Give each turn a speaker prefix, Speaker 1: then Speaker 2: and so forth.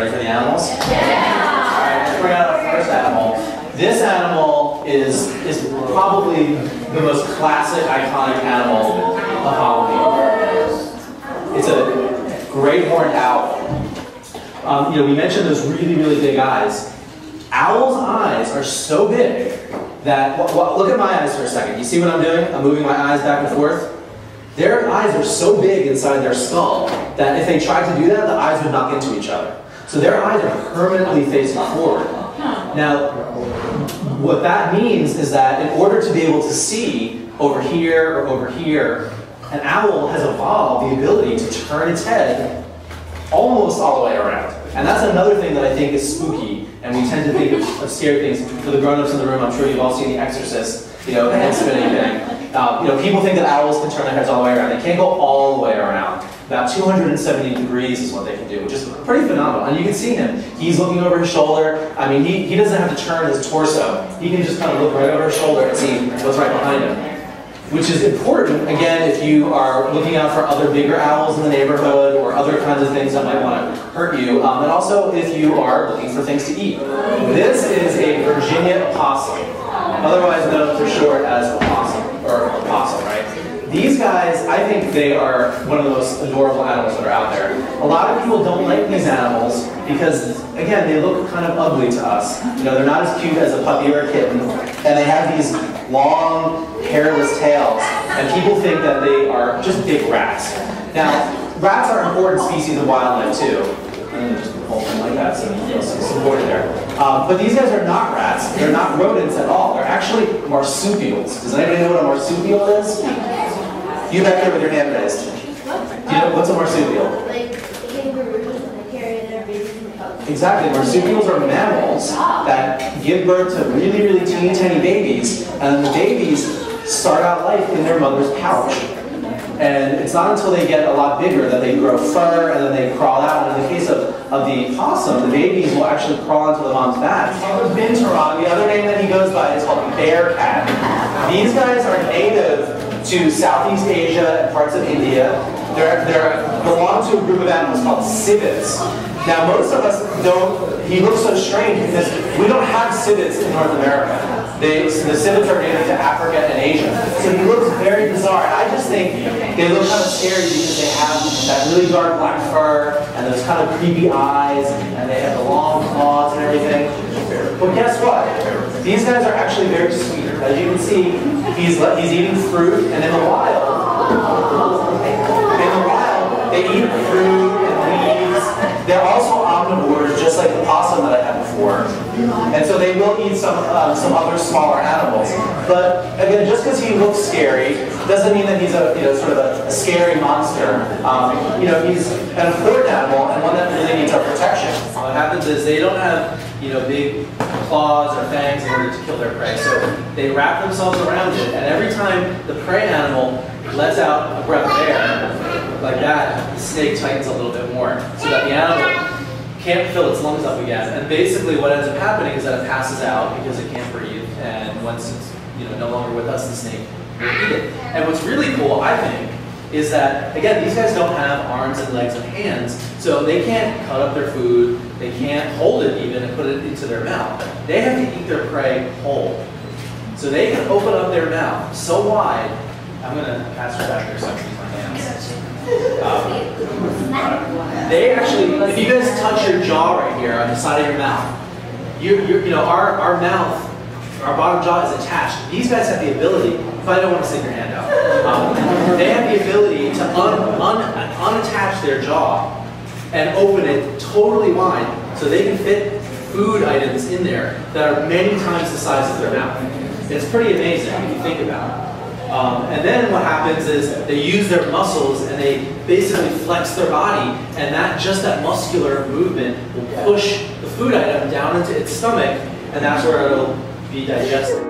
Speaker 1: Ready for the animals? Yeah! Alright, let's bring out our first animal. This animal is probably the most classic, iconic animal of Halloween. It's a great horned owl. We mentioned those really, really big eyes. Owls' eyes are so big that, look at my eyes for a second. You see what I'm doing? I'm moving my eyes back and forth. Their eyes are so big inside their skull that if they tried to do that, the eyes would knock into each other. So their eyes are permanently facing forward. Now, what that means is that in order to be able to see over here or over here, an owl has evolved the ability to turn its head almost all the way around. And that's another thing that I think is spooky, and we tend to think of scary things. For the grown-ups in the room, I'm sure you've all seen The Exorcist, the head spinning thing. People think that owls can turn their heads all the way around. They can't go all the way around. About 270 degrees is what they can do, which is pretty phenomenal. And you can see him. He's looking over his shoulder. I mean, he doesn't have to turn his torso. He can just kind of look right over his shoulder and see what's right behind him. Which is important, again, if you are looking out for other bigger owls in the neighborhood or other kinds of things that might want to hurt you, and also if you are looking for things to eat. This is a Virginia opossum, otherwise known for short as opossum, right? These guys, I think they are one of the most adorable animals that are out there. A lot of people don't like these animals because, again, they look kind of ugly to us. They're not as cute as a puppy or a kitten, and they have these long, hairless tails, and people think that they are just big rats. Now, rats are an important species of wildlife too. And just hold them like that so you feel some support there. But these guys are not rats. They're not rodents at all. They're actually marsupials. Does anybody know what a marsupial is? You back there with your hand raised. Do you know what's a marsupial?
Speaker 2: Like kangaroos and they carry their babies in the pouch.
Speaker 1: Exactly. Marsupials are mammals that give birth to really, really teeny tiny babies, and the babies start out life in their mother's pouch. And it's not until they get a lot bigger that they grow fur and then they crawl out. And in the case of the possum, the babies will actually crawl into the mom's back. Binturong, the other name that he goes by is called bear cat. These guys are native to Southeast Asia and parts of India. They belong to a group of animals called civets. Now most of us he looks so strange because we don't have civets in North America. The civets are native to Africa and Asia. So he looks very bizarre. And I just think they look kind of scary because they have that really dark black fur and those kind of creepy eyes and they have the long claws and everything. But guess what? These guys are actually very sweet. As you can see, he's eating fruit, and in the wild, they eat fruit and leaves. They're also omnivores, just like the possum that I had before. And so they will eat some other smaller animals. But again, just because he looks scary doesn't mean that he's a sort of a scary monster. He's an important animal and one that really needs our protection. What happens is they don't have big claws or fangs in order to kill their prey. So they wrap themselves around it, and every time the prey animal lets out a breath of air, like that, the snake tightens a little bit more, so that the animal can't fill its lungs up again. And basically what ends up happening is that it passes out because it can't breathe, and once it's no longer with us, the snake will eat it. And what's really cool, I think, is that, again, these guys don't have arms and legs and hands, so they can't cut up their food, they can't hold it even and put it into their mouth. They have to eat their prey whole. So they can open up their mouth so wide. I'm going to pass her back there so I can use my hands. They actually, if you guys touch your jaw right here on the side of your mouth, our mouth, our bottom jaw is attached. These guys have the ability, if I don't want to stick your hand out, they have the ability to unattach their jaw and open it totally wide so they can fit food items in there that are many times the size of their mouth. It's pretty amazing if you think about it. And then what happens is they use their muscles and they basically flex their body, and just that muscular movement will push the food item down into its stomach, and that's where it'll be digested.